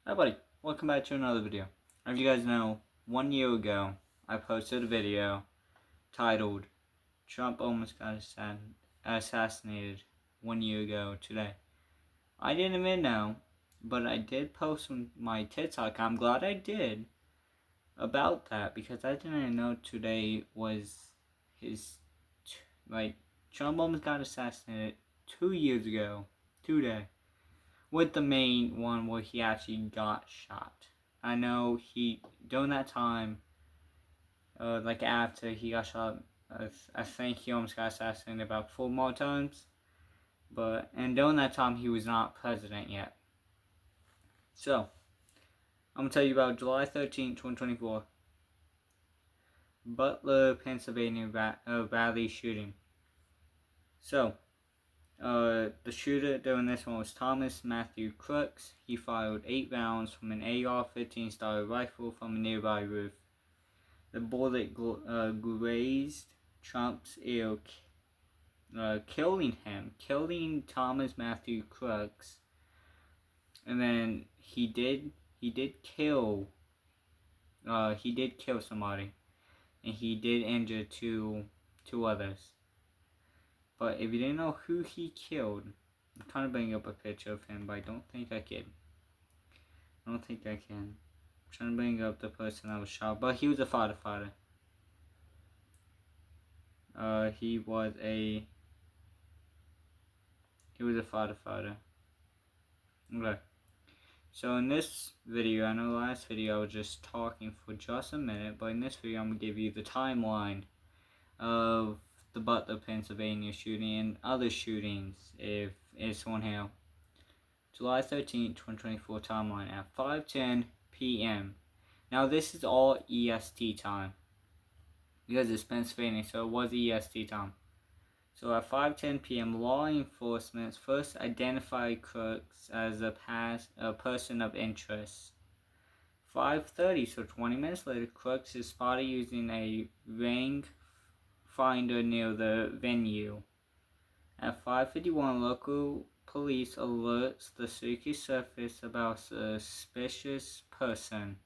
Hi buddy, welcome back to another video. As you guys know, 1 year ago, I posted a video titled, Trump almost got assassinated 1 year ago today. I didn't even know, but I did post on my TikTok, I'm glad I did, about that, because I didn't know today was his, Trump almost got assassinated 2 years ago, today. With the main one where he actually got shot. I know during that time, after he got shot, I think he almost got assassinated about 4 more times. And during that time, he was not president yet. So, I'm going to tell you about July 13th, 2024. Butler, Pennsylvania Rally shooting. So, the shooter during this one was Thomas Matthew Crooks. He fired 8 rounds from an AR-15 style rifle from a nearby roof. The bullet grazed Trump's ear, killing Thomas Matthew Crooks. And then he did kill somebody, and he did injure two others. But if you didn't know who he killed, I'm trying to bring up a picture of him, but I don't think I can. I'm trying to bring up the person that was shot, but he was a firefighter. He was a firefighter. Okay. So in this video, I know last video I was just talking for just a minute, but in this video I'm going to give you the timeline of the Butler, Pennsylvania shooting and other shootings, if it's on here. July 13th, 2024 timeline at 5:10 p.m. Now this is all EST time, because it's Pennsylvania, so it was EST time. So at 5:10 p.m., law enforcement first identified Crooks as a person of interest. 5:30, so 20 minutes later, Crooks is spotted using a rangefinder near the venue. At 5:51, local police alerts the Secret Service about a suspicious person.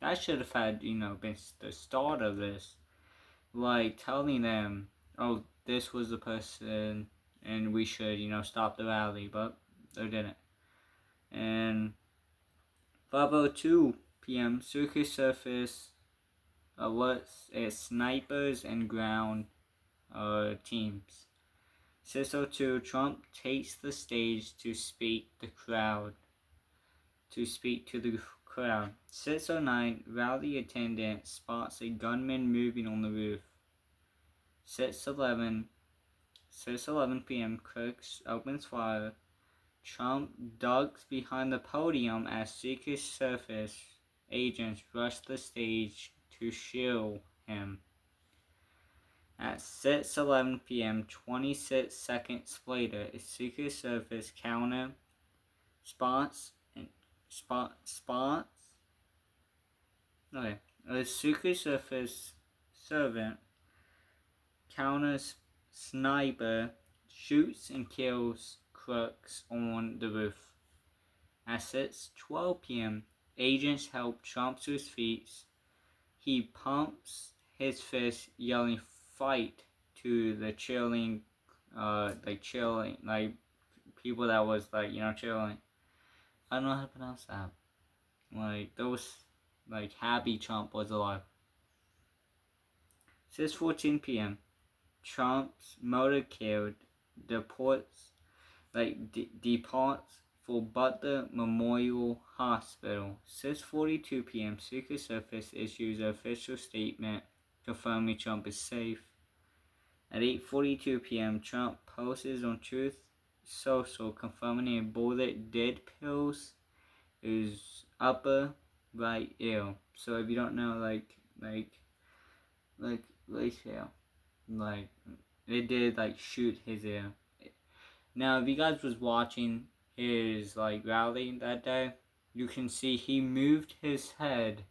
That should have had, been the start of this. Like, telling them, oh, this was the person, and we should, stop the rally, but they didn't. And 5:02 p.m., Secret Service alerts its snipers and ground teams. 6:02, Trump takes the stage to speak to the crowd. 6:09, rally attendant spots a gunman moving on the roof. 6:11 p.m., Crooks opens fire. Trump ducks behind the podium as Secret Service agents rush the stage to shield him. At 6:11 p.m., 26 seconds later, a Secret Service counter a Secret Service servant counters sniper shoots and kills Crooks on the roof. At 6:12 p.m., agents help Trump to his feet. He pumps his fist, yelling "fight" to the chilling people that was chilling. I don't know how to pronounce that. Those happy Trump was alive. 6:14 p.m. Trump's motorcade departs for Butler Memorial Hospital. 6:42 p.m. Secret Service issues an official statement confirming Trump is safe. At 8:42 p.m., Trump posts on Truth Social confirming a bullet did pierce his upper right ear. So if you don't know, it did shoot his ear. Now if you guys was watching his rally that day, you can see he moved his head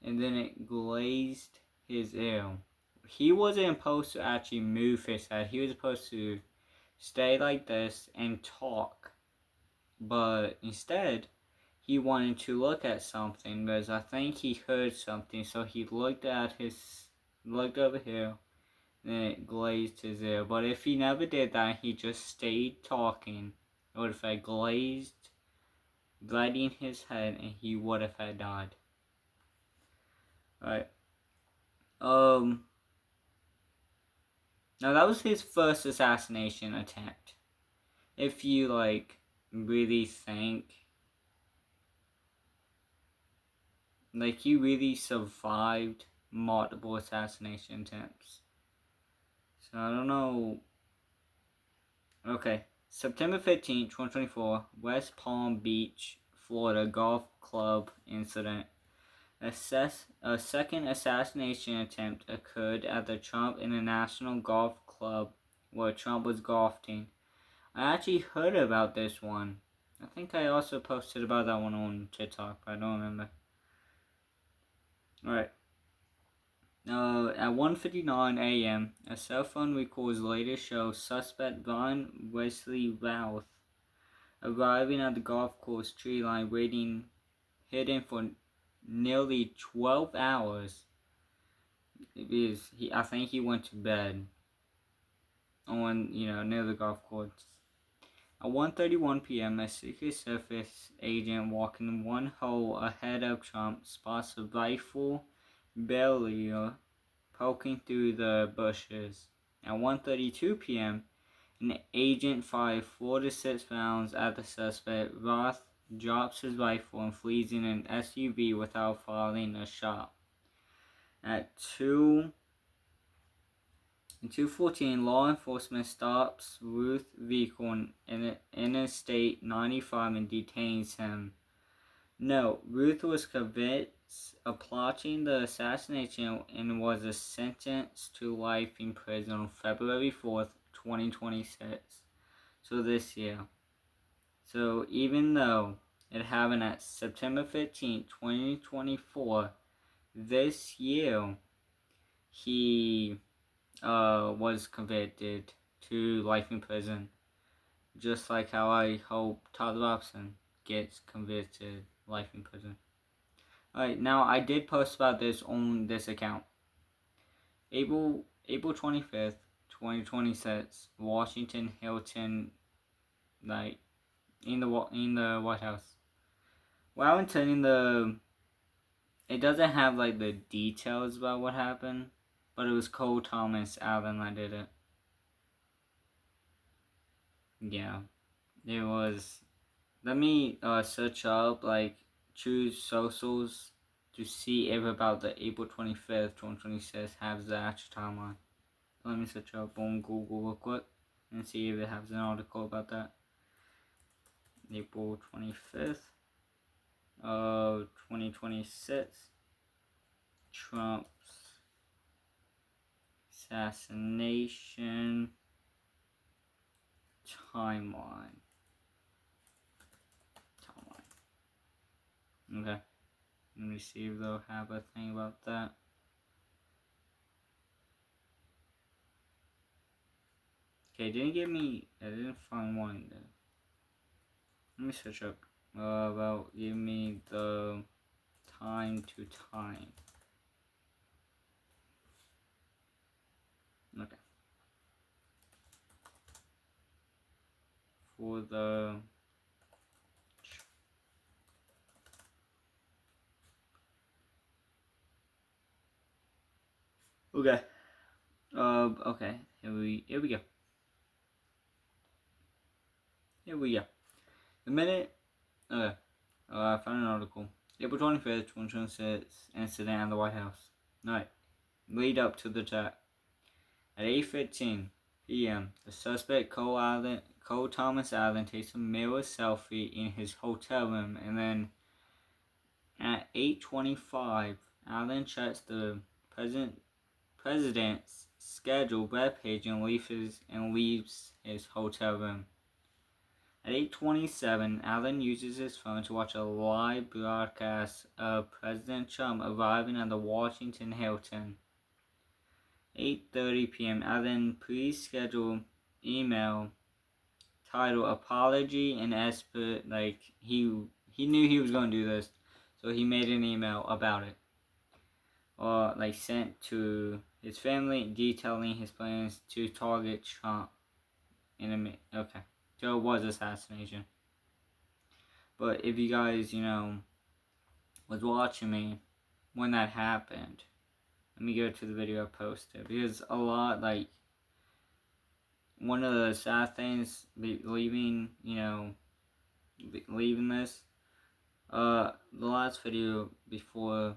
and then it grazed his ear. He wasn't supposed to actually move his head. He was supposed to stay like this and talk. But instead, he wanted to look at something because I think he heard something, so he looked over here, and it glazed his ear. But if he never did that, he just stayed talking, it would have had glazed, bloody in his head, and he would have had died. Alright. Now that was his first assassination attempt. If you, like, really think, like, he really survived multiple assassination attempts. So, I don't know. Okay. September 15th, 2024, West Palm Beach, Florida golf club incident. A second assassination attempt occurred at the Trump International Golf Club where Trump was golfing. I actually heard about this one. I think I also posted about that one on TikTok, but I don't remember. Alright. At 1:59 a.m., a cell phone records later shows suspect Brian Wesley Routh arriving at the golf course tree line, waiting hidden for nearly 12 hours. I think he went to bed on, near the golf course. At 1:31 p.m., a Secret Service agent walking one hole ahead of Trump spots a rifle barrel poking through the bushes. At 1:32 p.m., an agent fired 4 to 6 rounds at the suspect. Roth drops his rifle and flees in an SUV without firing a shot. At 2:14, law enforcement stops Ruth's vehicle in Interstate 95 and detains him. No, Ruth was convinced of plotting the assassination and was sentenced to life in prison on February 4th, 2026. So this year. So even though it happened at September 15th, 2024, this year he was convicted to life in prison. Just like how I hope Todd Robson gets convicted life in prison. Alright, now I did post about this on this account. April 25th, 2026, Washington Hilton, like, in the White House. Well, I'm telling it doesn't have, like, the details about what happened, but it was Cole Thomas Allen that did it. Yeah, it was. Let me search up, like, choose socials to see if about the April 25th, 2026 has the actual timeline. Let me search up on Google real quick and see if it has an article about that. April 25th of 2026. Trump's assassination timeline. Okay. Let me see if they'll have a thing about that. Okay, I didn't find one there. Let me search up about give me the time to time. Okay. For the okay. Okay. Here we go. Here we go. The minute. I found an article. April 25th, 2026, incident at the White House. Alright. Lead up to the attack. At 8:15 p.m., the suspect Cole Thomas Allen takes a mirror selfie in his hotel room, and then at 8:25, Allen checks the president's scheduled webpage and leaves his hotel room. At 8:27, Allen uses his phone to watch a live broadcast of President Trump arriving at the Washington Hilton. 8:30 p.m., Allen pre-scheduled email titled "Apology and Expert," like he he knew he was going to do this, so he made an email about it, or like sent to his family detailing his plans to target Trump in a minute. Okay, so it was assassination. But if you guys, was watching me when that happened, let me go to the video I posted, because a lot, like, one of the sad things leaving this, the last video before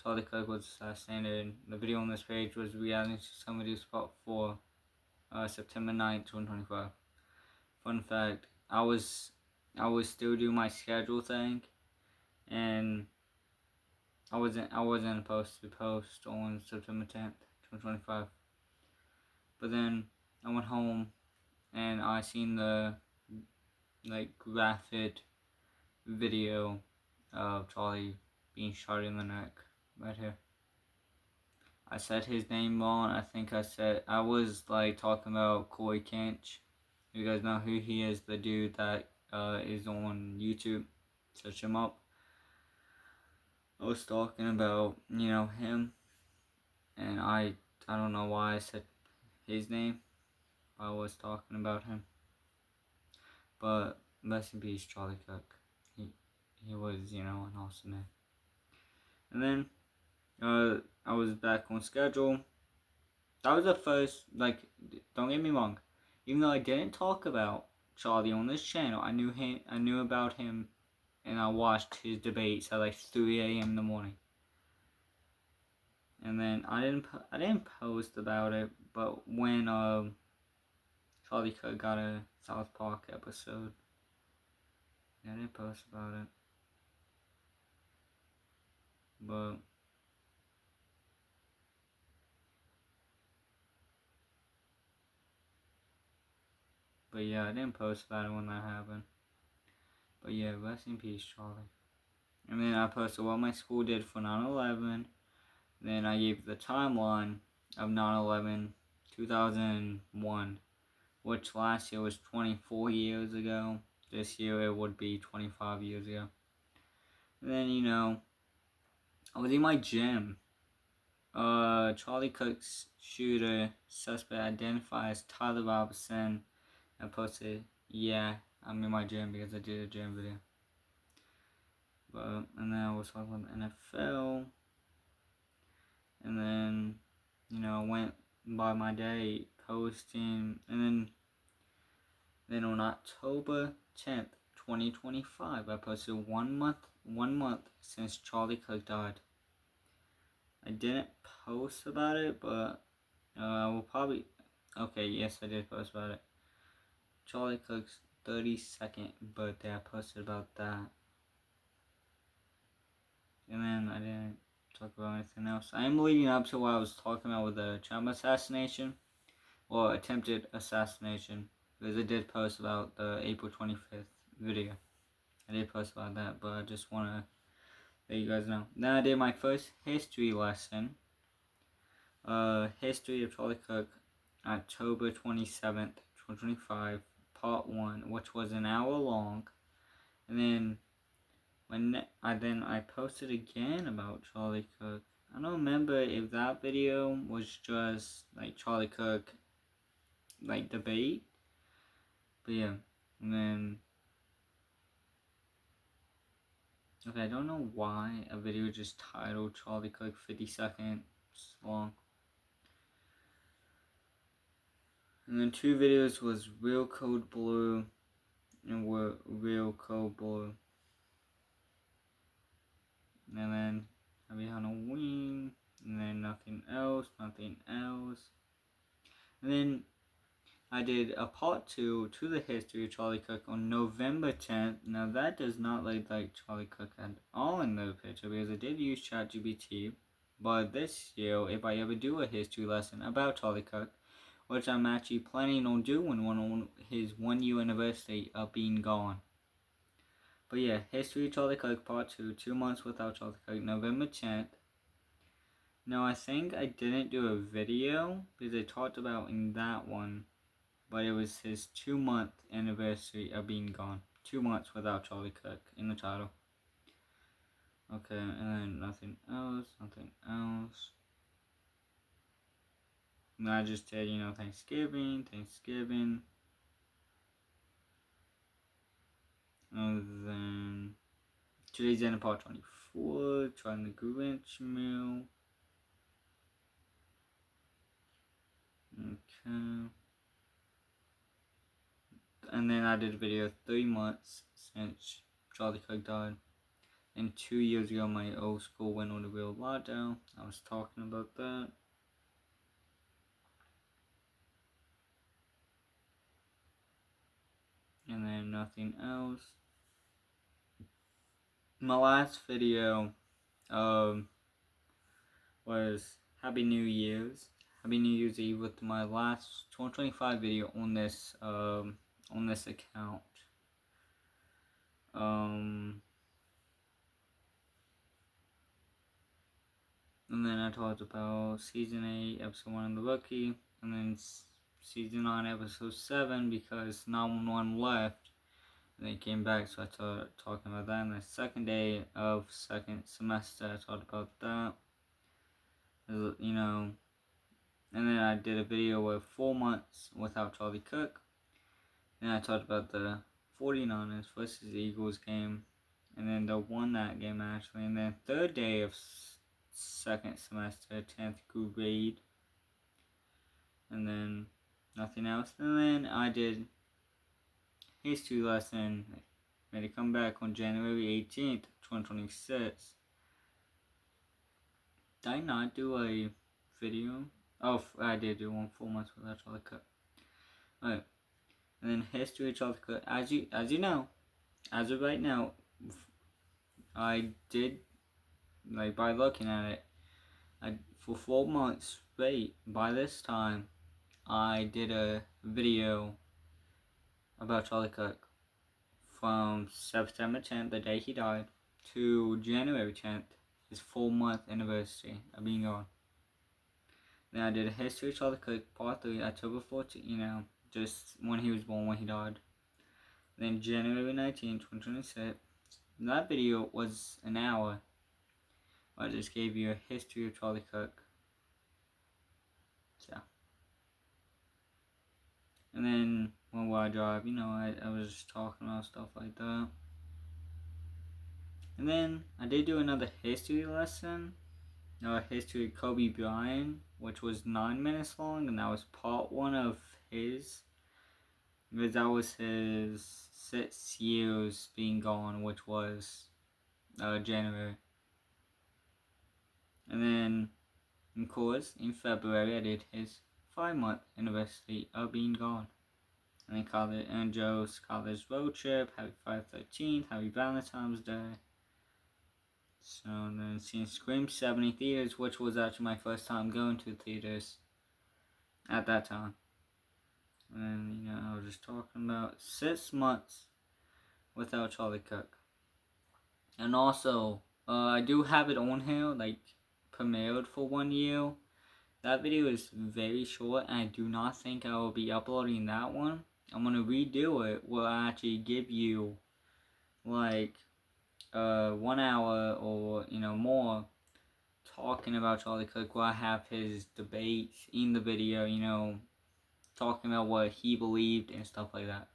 Charlie Kirk was assassinated, the video on this page was reacting to somebody's spot for September 9th, 2025. Fun fact, I was still doing my schedule thing, and I wasn't supposed to post on September 10th, 2025. But then I went home and I seen the graphic video of Charlie being shot in the neck right here. I said his name wrong. I was like talking about Corey Comperatore. You guys know who he is, the dude that is on YouTube. Search him up. I was talking about, him, and I don't know why I said his name. I was talking about him. But rest in peace, Charlie Kirk. He was, an awesome man. And then I was back on schedule. That was the first, don't get me wrong, even though I didn't talk about Charlie on this channel, I knew about him, and I watched his debates at 3 a.m. in the morning. And then I didn't post about it, but when Charlie Kirk got a South Park episode, I didn't post about it. But yeah, I didn't post about it when that happened. But yeah, rest in peace, Charlie. And then I posted what my school did for 9/11. Then I gave the timeline of 9/11, 2001, which last year was 24 years ago. This year it would be 25 years ago. And then, I was in my gym. Charlie Kirk's shooter suspect identifies Tyler Robinson. I posted, yeah, I'm in my gym because I did a gym video. And then I was talking about the NFL. And then, I went by my day posting. And then on October 10th, 2025, I posted 1 month since Charlie Kirk died. I didn't post about it, but I will probably, okay, yes, I did post about it. Charlie Kirk's 32nd birthday, I posted about that. And then I didn't talk about anything else. I am leading up to what I was talking about with the Trump assassination, or attempted assassination, because I did post about the April 25th video. I did post about that, but I just want to let you guys know. Then I did my first history lesson, History of Charlie Kirk, October 27th, 2025, part 1, which was an hour long. And then I posted again about Charlie Kirk. I don't remember if that video was just Charlie Kirk debate, but yeah. And then okay, I don't know why a video just titled Charlie Kirk 50 seconds long. And then 2 videos was Real Code Blue and Real Code Blue. And then Happy Halloween, and then nothing else. And then I did a part 2 to the history of Charlie Kirk on November 10th. Now that does not look like Charlie Kirk at all in the picture, because I did use ChatGPT. But this year, if I ever do a history lesson about Charlie Kirk, which I'm actually planning on doing one on his 1 year anniversary of being gone. But yeah, History of Charlie Kirk Part 2, 2 months without Charlie Kirk, November 10th. Now I think I didn't do a video, because I talked about in that one, but it was his 2-month anniversary of being gone. 2 months without Charlie Cook in the title. Okay, and then nothing else. And I just did, Thanksgiving. And then today's end of part 24, trying the Grinch meal. Okay. And then I did a video 3 months since Charlie Cook died. And 2 years ago, my old school went on a real lockdown. I was talking about that. And then nothing else. My last video was Happy New Year's Eve with my last 2025 video on this account. And then I talked about Season 8, Episode 1 of The Rookie, and then Season 9, Episode 7, because 911 left, and they came back, so I started talking about that. And the second day of second semester, I talked about that, and then I did a video with 4 months without Charlie Cook, and I talked about the 49ers versus Eagles game, and then they won that game actually, and then third day of second semester, 10th grade, and then nothing else. And then I did history lesson, made a comeback on January 18th, 2026. Did I not do a video? Oh, I did do one 4 months without Charlie Cook. Alright, and then history of Charlie Cook. As you know, as of right now, I did, by looking at it, for 4 months straight, by this time, I did a video about Charlie Cook from September 10th, the day he died, to January 10th, his 4-month anniversary of being gone. Then I did a history of Charlie Cook, part 3, October 14th, just when he was born, when he died. Then January 19th, 2026, that video was an hour. I just gave you a history of Charlie Cook. So. And then, when I drive, I was just talking about stuff like that. And then, I did do another history lesson. History of Kobe Bryant, which was 9 minutes long, and that was part 1 of his. Because that was his 6 years being gone, which was January. And then, of course, in February, I did his 5-month anniversary of being gone. And then Joe's college road trip, happy Friday 13th, happy Valentine's Day. So then seeing Scream 70 theaters, which was actually my first time going to theaters at that time. And I was just talking about 6 months without Charlie Cook. And also, I do have it on here, premiered for 1 year. That video is very short, and I do not think I will be uploading that one. I'm going to redo it, where I actually give you, 1 hour or, more, talking about Charlie Cook, where I have his debates in the video, talking about what he believed and stuff like that.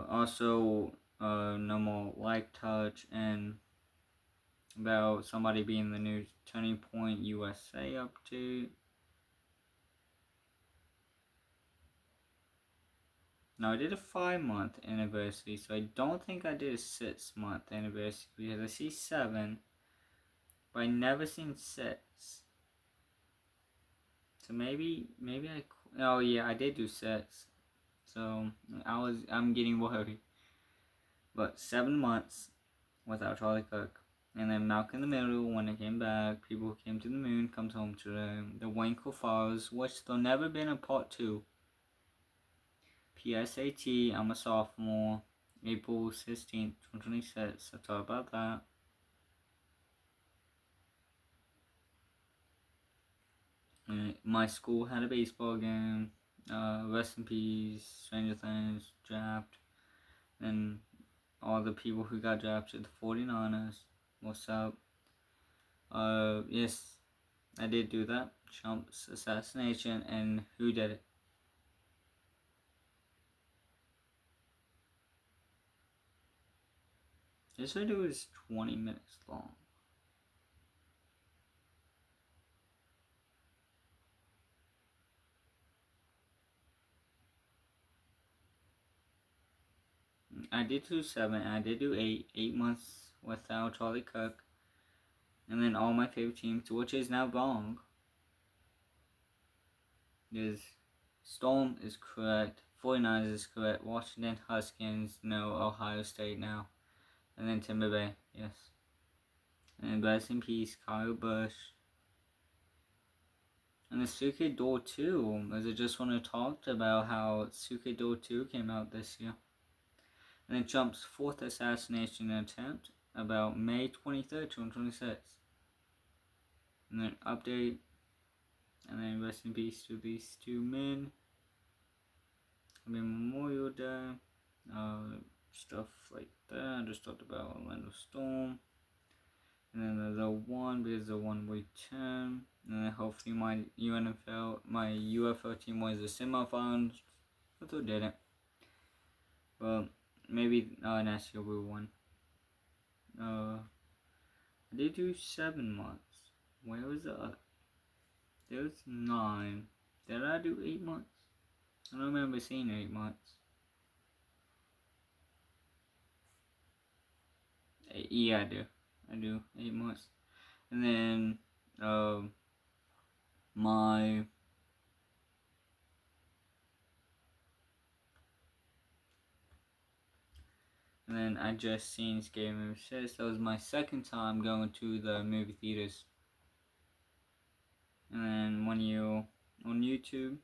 Also, no more light touch, and about somebody being the new Turning Point USA update. Now, I did a 5-month anniversary, so I don't think I did a 6-month anniversary, because I see 7, but I never seen 6. So maybe oh yeah, I did do 6. So I'm getting worried. But 7 months without Charlie Cook. And then Malcolm in the Middle, when it came back, People Who Came to the Moon comes home today. The Winkle Files, which there'll never been a part 2. PSAT, I'm a sophomore. April 16th, 2026. I'll talk about that. My school had a baseball game. Rest in peace, Stranger Things, draft, and all the people who got drafted, the 49ers. What's up? Yes, I did do that. Trump's assassination, and who did it? This video is 20 minutes long. I did do 7, and I did do 8. 8 months without Charlie Cook. And then all my favorite teams, which is now wrong. Is Storm is correct, 49ers is correct, Washington Huskins, no, Ohio State now. And then Tampa Bay, yes. And rest in peace, Kyle Busch. And the Suke Door 2, as I just want to talk about how Suke Door 2 came out this year. And then Trump's 4th assassination attempt about May 23rd, 2026. And then update. And then rest in peace to these 2 men. Happy Memorial Day. Stuff like that. I just talked about Orlando Storm. And then the 1 because the 1 week 10. And then hopefully my UFO team wins the semifinals. But they didn't. But maybe next year we won. I did do 7 months. Where was the other? There was 9. Did I do 8 months? I don't remember seeing 8 months. Yeah, I do 8 months. And then and then I just seen Scary Movie 6. That was my 2nd time going to the movie theaters. And then 1 year on YouTube.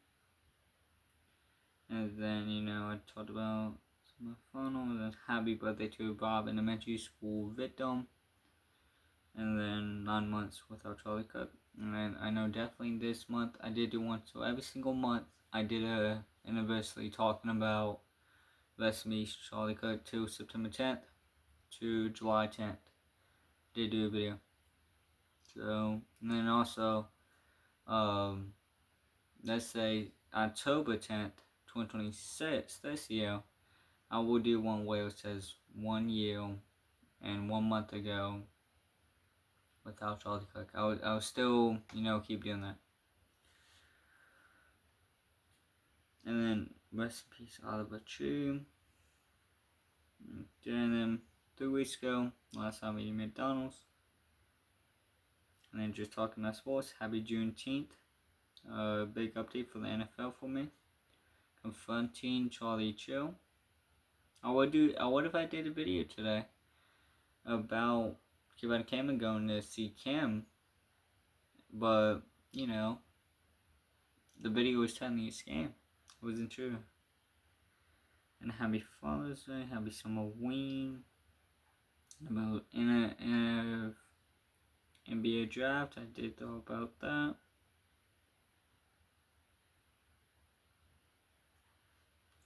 And then, I talked about my funnel. And then happy birthday to Bob, elementary school victim. And then 9 months without Charlie Cook. And then I know definitely this month I did do one. So every single month I did a anniversary talking about Let's Meet Charlie Cook to September 10th to July 10th. Did do a video. So, and then also, let's say October 10th, 2026, this year, I will do one where it says 1 year and 1 month ago without Charlie Cook. I'll still, keep doing that. And then, rest in peace, Oliver True. And then 3 weeks ago, last time we eating McDonald's. And then just talking about sports, happy Juneteenth. Big update for the NFL for me. Confronting Charlie Chill. What if I did a video today about Cam and going to see Cam, but the video was telling me a scam. It wasn't true. And happy Father's Day, happy Halloween. About in a NBA draft, I did talk about that.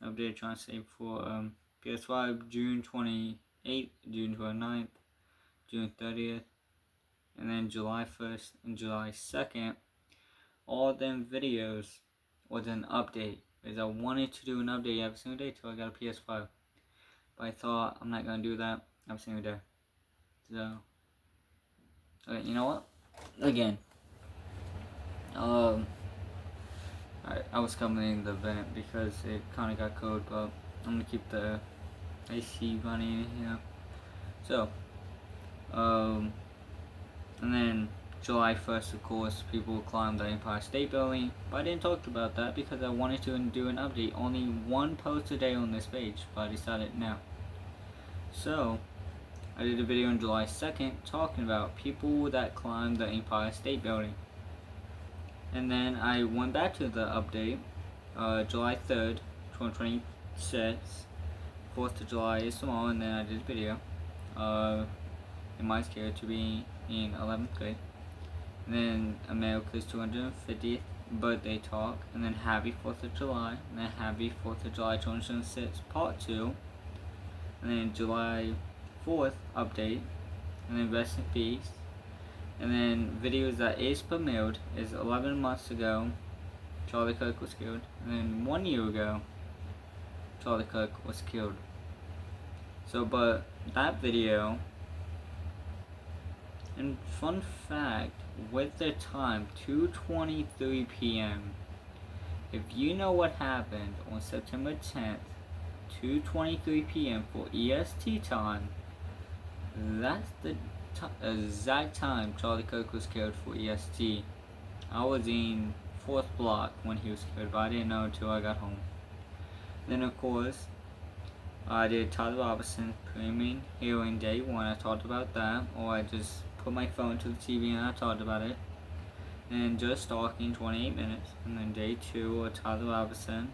Update trying to save for PS5 June 28th, June 29th, June 30th, and then July 1st and July 2nd. All them videos was an update, because I wanted to do an update every single day till I got a PS5. But I thought I'm not going to do that every single day. So, okay, you know what? Again, I was coming in the vent because it kind of got cold, but I'm going to keep the AC running in here. So, and then July 1st, of course, people climbed the Empire State Building, but I didn't talk about that because I wanted to do an update. Only 1 post a day on this page, but I decided now. So, I did a video on July 2nd talking about people that climbed the Empire State Building. And then I went back to the update, July 3rd, 2026. 4th of July is tomorrow, and then I did a video. Am I scared to be in 11th grade? and then America's 250th birthday talk, and then Happy 4th of July, and then Happy 4th of July 2006 Part 2, and then July 4th update, and then Rest in Peace, and then videos that is premiered is 11 months ago, Charlie Kirk was killed, and then 1 year ago, Charlie Kirk was killed. So, but that video, and fun fact, with the time 2:23 p.m. If you know what happened on September 10th, 2:23 p.m. for EST time, that's the exact time Charlie Kirk was killed for EST. I was in 4th block when he was killed, but I didn't know until I got home. Then of course, I did Todd Robinson's premiering hearing day 1. I talked about that, or I just put my phone to the TV and I talked about it. And just stalking 28 minutes, and then day 2 of Todd Robinson.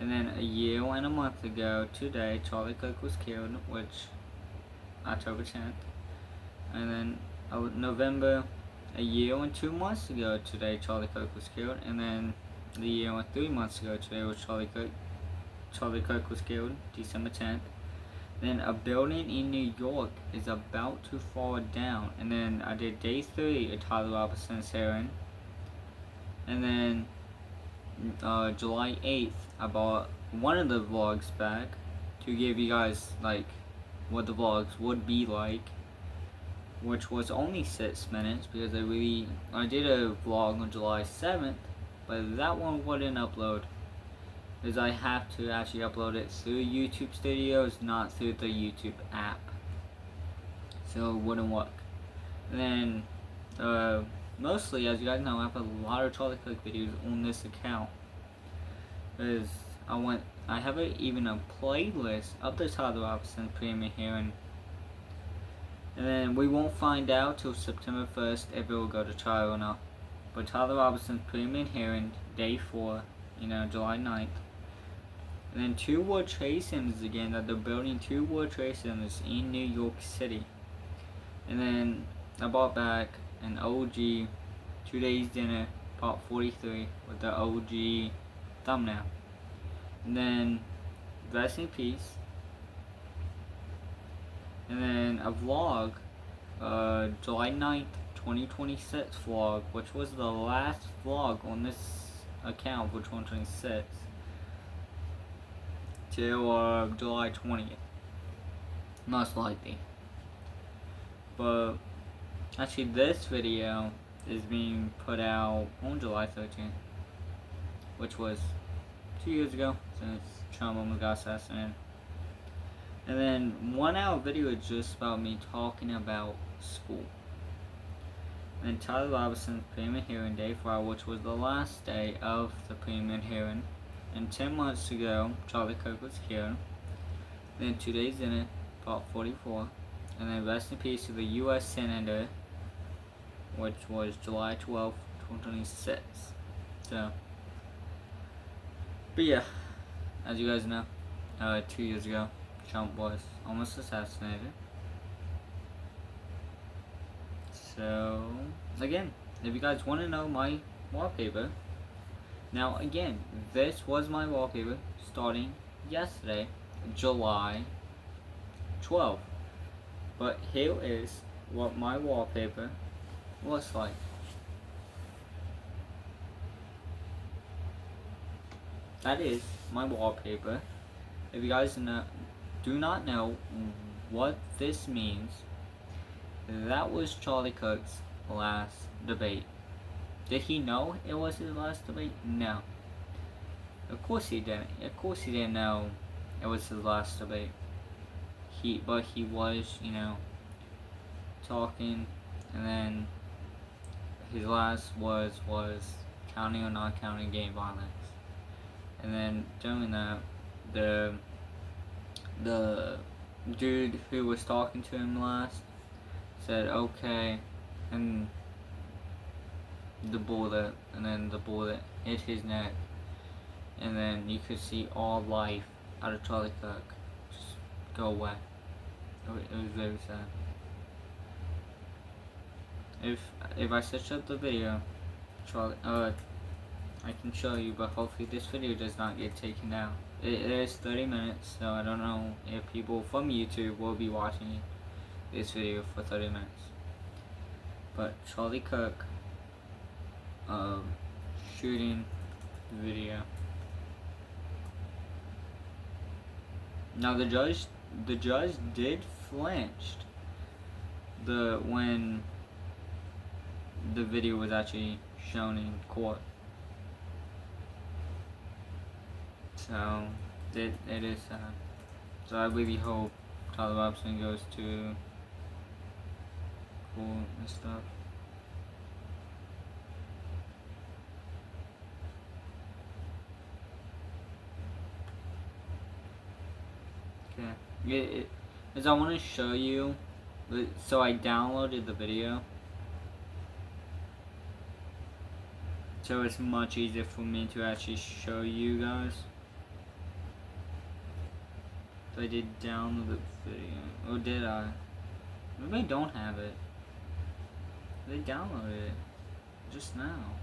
And then a year and a month ago today, Charlie Kirk was killed, which October 10th. And then November, a year and 2 months ago today, Charlie Kirk was killed. And then the year and 3 months ago today was Charlie Kirk was killed, December 10th. Then a building in New York is about to fall down. And then I did day 3 of Tyler Robinson's hearing. And then July 8th, I bought one of the vlogs back to give you guys like what the vlogs would be like, which was only 6 minutes because I did a vlog on July 7th, but that one wouldn't upload. Is I have to actually upload it through YouTube Studios, not through the YouTube app. So it wouldn't work. And then, mostly, as you guys know, I have a lot of Charlie Kirk videos on this account. Because I have even a playlist of the Todd Robinson premiere hearing. And then we won't find out till September 1st if it will go to trial or not. But Todd Robinson's premiere hearing, day 4, July 9th. And then 2 World Trade Centers again, that they're building 2 World Trade Centers in New York City. And then I bought back an OG 2 Days Dinner Part 43 with the OG thumbnail. And then Rest in Peace. And then a vlog, July 9th, 2026 vlog, which was the last vlog on this account for 2026. Till July 20th, most likely. But actually this video is being put out on July 13th, which was 2 years ago since Trump almost got assassinated. And then 1 hour video is just about me talking about school. And Tyler Robinson's premiere hearing day 4, which was the last day of the premiere hearing. And 10 months ago, Charlie Kirk was killed. Then 2 Days in it, Part 44. And then Rest in Peace to the U.S. Senator, which was July 12th, 2026. So, but yeah, as you guys know, 2 years ago, Trump was almost assassinated. So, again, if you guys want to know my wallpaper, now again, this was my wallpaper starting yesterday, July 12th. But here is what my wallpaper looks like. That is my wallpaper. If you guys do not know what this means, that was Charlie Kirk's last debate. Did he know it was his last debate? No. Of course he didn't. Of course he didn't know it was his last debate. But he was, talking, and then his last was counting or not counting gang violence. And then during that, the dude who was talking to him last said okay, and the bullet hit his neck, and then you could see all life out of Charlie Kirk just go away. It was very sad. if I search up the video, I can show you, but hopefully this video does not get taken down. It is 30 minutes, so I don't know if people from YouTube will be watching this video for 30 minutes. But Charlie Kirk, shooting video. Now the judge did flinch when the video was actually shown in court. So it is sad. So I really hope Tyler Robson goes to court and stuff. Okay. As I want to show you, so I downloaded the video. So it's much easier for me to actually show you guys. So I did download the video. Or did I? Maybe I don't have it. They downloaded it just now.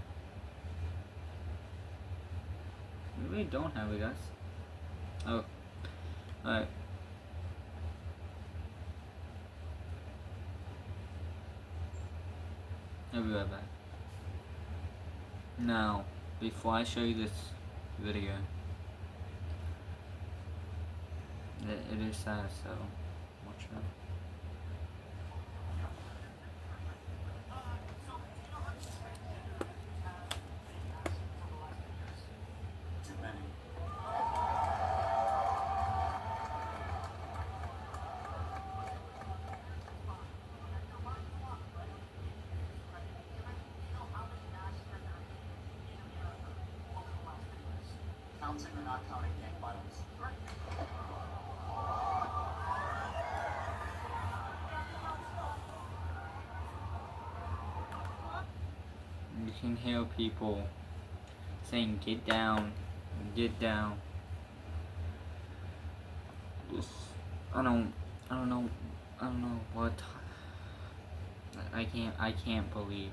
Maybe I don't have it, guys. Oh. Alright. I'll be right back. Now, before I show you this video, it is sad, so watch it. Counting or not counting gang violence? You can hear people saying, "Get down, get down." Just, I don't know what. I can't believe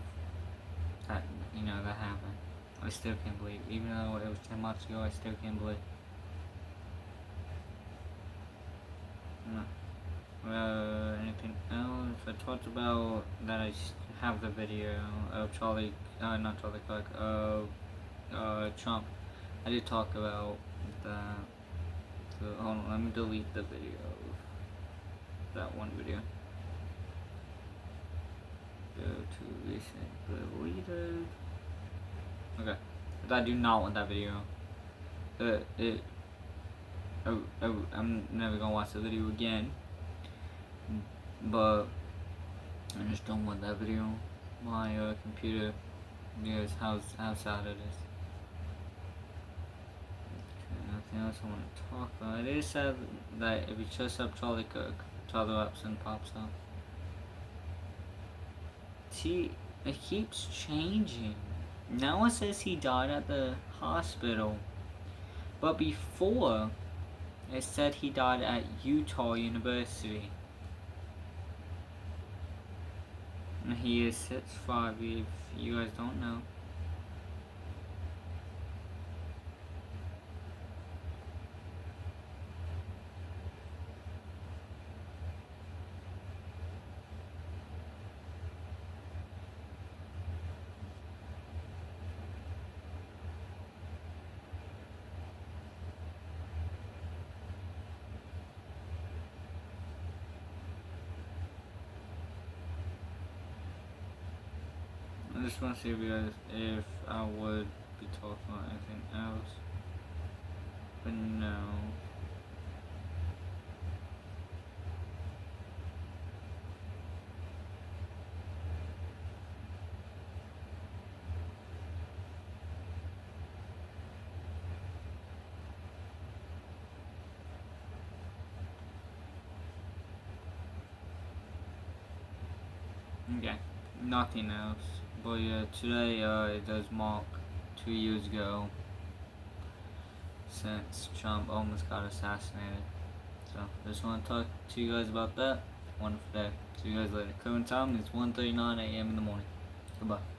that that happened. I still can't believe, even though it was 10 months ago, I still can't believe. Anything else? I talked about that I have the video of not Charlie Clark, of Trump. I did talk about that. So hold on, let me delete the video of that one video. Go to recent deleted. Okay, but I do not want that video. I'm never gonna watch the video again. But I just don't want that video on my computer because how sad it is. Okay, nothing else I want to talk about. It is sad that if you search up Charlie Kirk, Tyler Robson pops up. See, it keeps changing. Now it says he died at the hospital, but before it said he died at Utah University. And he is 6'5", if you guys don't know. I just want to see if I would be talking about anything else, but no. Okay, nothing else. But yeah, today it does mark 2 years ago since Trump almost got assassinated. So I just want to talk to you guys about that. wonderful day. See you guys later. Current time is 1:39 a.m. in the morning. Goodbye.